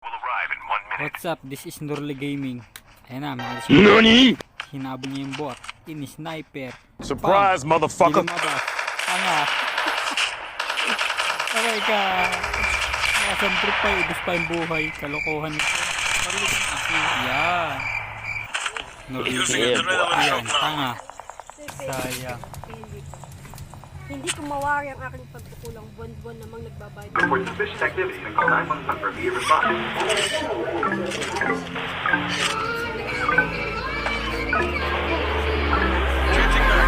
What's up? This is Norley Gaming. Ayan na, mga NANI?! hinabol niya yung bot. Ini-sniper. Surprise, motherfucker! Hindi lumabas. Tanga. Aray ka. Nasaan trip pa, ibus pa yung buhay. Kalokohan ito. Parinig ang kasi. Yan. Norley Gaming. Yan, tanga. Sayang. Hindi ko mawari ang aking pagkukulang buwan-buwan namang nagbabayad. Report suspicious activity and call 911 for immediate response.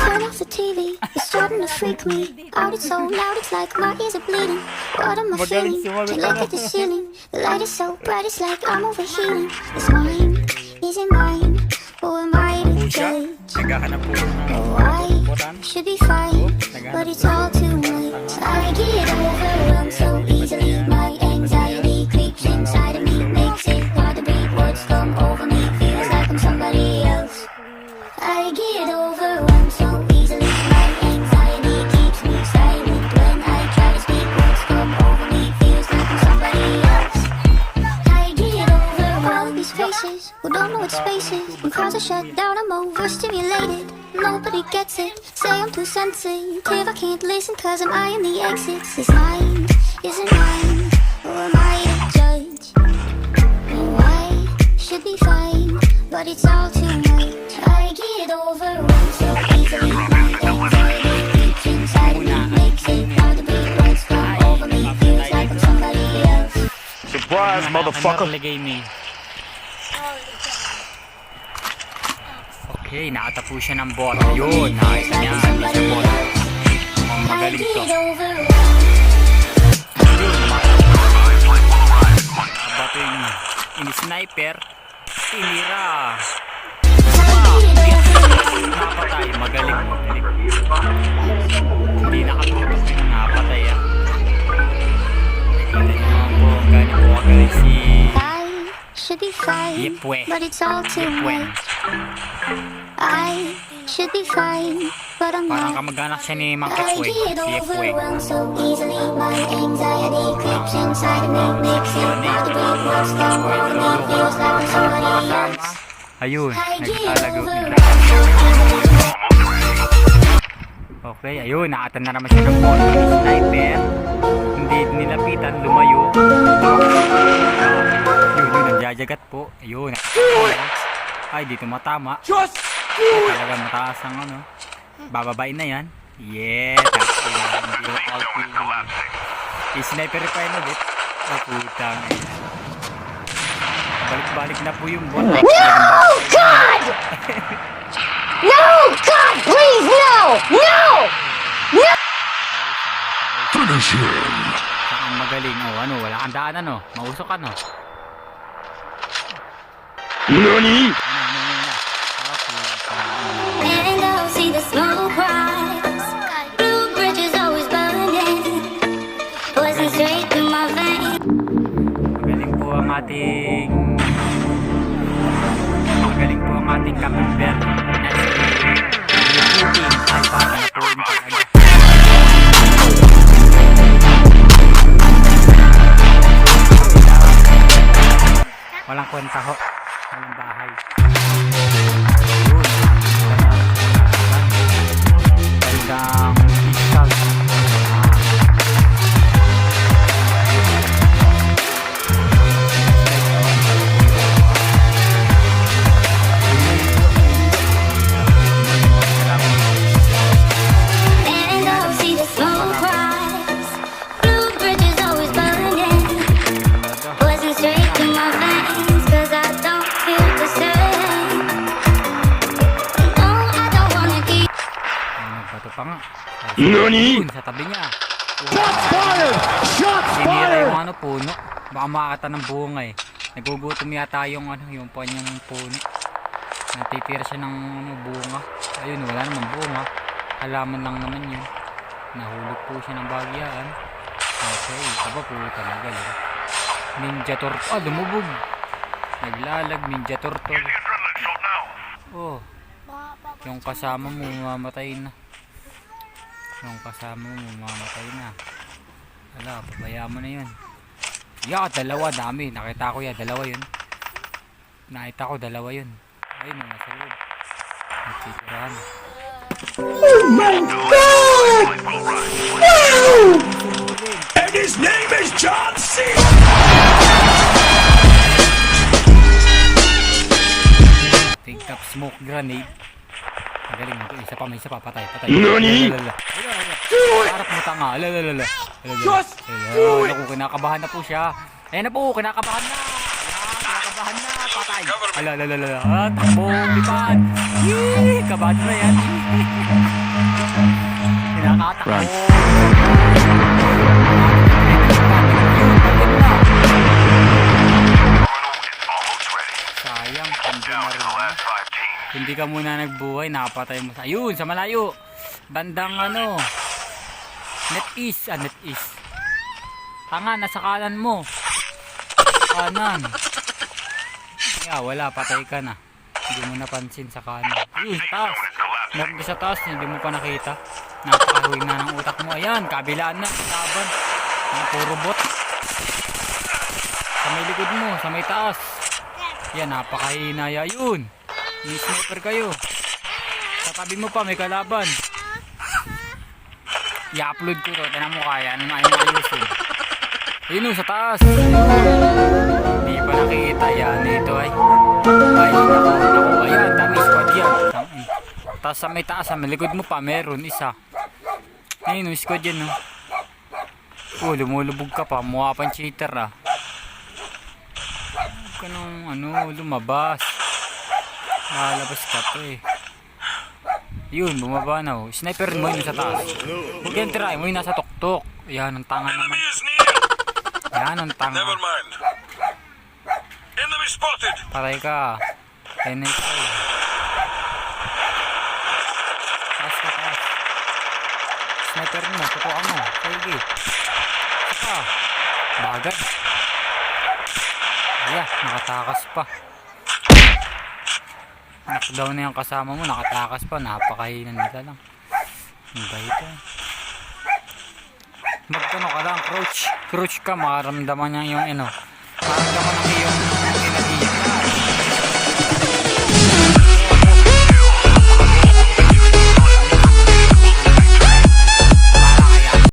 Turn off the TV, it's starting to freak me out. It's so loud, it's like my ears are bleeding. What am I Magaling feeling? sumagot Can't look ka at the ceiling. The light is so bright, it's like I'm overheating. It's mine, is it mine? Who am I to Siya, judge? naghahanap po ng Oh, I botan. should be fine, but it's all too much. I get overwhelmed so easily. My anxiety creeps inside of me, makes it hard to breathe. Words come over me, feels like I'm somebody else. I get overwhelmed so easily. My anxiety keeps me silent when I try to speak. Words come over me, feels like I'm somebody else. I get overwhelmed. All these faces who don't know what space is. When cars are shut down, I'm overstimulated. Nobody gets it. Say I'm too sensitive. I can't listen 'cause I'm eyeing the exits. Is mine? Isn't mine? Who am I to judge? Oh, I should be fine, but it's all too much. I get overwhelmed so easily. My anxiety creeps inside me, makes it hard to breathe. Words come over me, feels like I'm somebody else. Surprise, motherfucker! Norley Gaming. Okay, nakatapo siya ng bot. Yun, nakita niya. Hindi siya bot. Mukhang magaling to. I get overwhelmed. Yun, bato yung ini-sniper. Tinira. Napatay. Magaling. Hindi nakatutok. Napatay ah. Nakita niyo naman po. Ang galing po kagaling si I should be fine, Yepwe. but it's all too Yepwen. much. I should be fine, but I'm Parang not. kamag-anak siya ni Mang I Kepwe. get Si Yepwe. overwhelmed so easily. My anxiety creeps inside of me, makes it hard to breathe. Words come over me, feels like I'm somebody else. Ayun, I get nagtalago. overwhelmed so easily. Okay, ayun, nakatan na naman siya ng bola ng sniper. Hindi nilapitan, lumayo. Yun, nagjajagat po. Ayun, ay, dito matama. Talaga mataas ang ano. Bababain na yan. Yeah, i-sniper pa yun ulit. Oh, putang. Balik-balik na po yung bot. No, God! No, God, please, no! No! Finish him! Ang magaling. Oh, ano, wala kang daan, ano. Mausok ka, no? NANI?! And I'll see the smoke rise. Blue bridges always burning. Poison straight through my veins. Magaling po ang ating camembert na si Putin. Ay, parang napuin talaga. Walang kwenta ho. Walang bahay. Gandang physical. And I'll see the smoke rise. Blue bridges always burning. Poison straight through my veins. 'Cause I don't feel the same. No, I don't wanna keep. Nagbato pa nga. NANI?! Yun, sa tabi niya. Shots fired! Shots Sinira yung fired! ano, puno. Baka makakata ng bunga eh. Nagugutom yata yung ano, yung panyang puno. Natitira siya ng ano, bunga. Ayun, wala naman bunga. Halaman lang naman yun. Nahulog po siya ng bagyaan. Okay, aba po talaga yun. Ninja turtle. Ah, lumubog. Naglalag, ninja turtle. Oh, yung kasama mo mamamatay na. Yung kasama mo mamamatay na. Wala, pabayaan mo na yun. Yeah, dalawa, dami. Nakita ko yan, dalawa yun. Nakita ko, dalawa yun. Ayun, nasa loob. Nagtitirahan. And his name is John C. Big top smoke grenade. Magaling mo. Isa pa, may isa pa. Patay, patay. Nani? Harap mo tanga. Alalala. Just do it! Naku, kinakabahan na po siya. Ayan na po, kinakabahan na. Ayan, kinakabahan na. Patay. Alalala. Ah, takbo, lipad. Yee, kabahan na yan. Kinakatakbo. Sayang, hindi ka muna nagbuhay, nakapatay mo sa... Ayun, sa malayo. Bandang ano. Net east. Tanga, nasa kanan mo. Kanan. Yeah, wala, patay ka na. Hindi mo napansin sa kanan. Ayun, sa taas. Meron ka sa taas, hindi mo pa nakita. Napakahuwing na ng utak mo. Ayan, kabilaan na. Laban. Ang puro bot. Sa may likod mo, sa may taas. Yan, napakahinaya. Yun. May sniper kayo. Sa tabi mo pa, may kalaban. I-upload ko to. Tinan mo kaya. Ano na ayusin. Ayun, sa taas. Hindi pa nakikita. Yan, ito ay. Ay, naku. Ayan, dami squad yan. Tapos sa may taas, sa may likod mo pa, meron isa. Ayun, squad yan, no. Oh, lumulubog ka pa. Mukha pang cheater, ah. Huwag ka nung, lumabas. Lalabas ka to, eh. Yun, bumaba na, oh. Sniper mo yun sa taas. Huwag yan, try mo yun nasa tuktok. Yan, ang tanga naman. Yan, ang tanga. Never mind. Enemy spotted. Paray ka. Ayun na ito, eh. Taas ka, taas. Sniper mo, tutukan mo. Sige. Saka. Bagay. Ayan, nakatakas pa. Knockdown na yung kasama mo, nakatakas pa. Napakahinan nila lang. Ano ba ito? Magkano ka lang, crouch. Crouch ka, makaramdaman niya yung maramdaman ng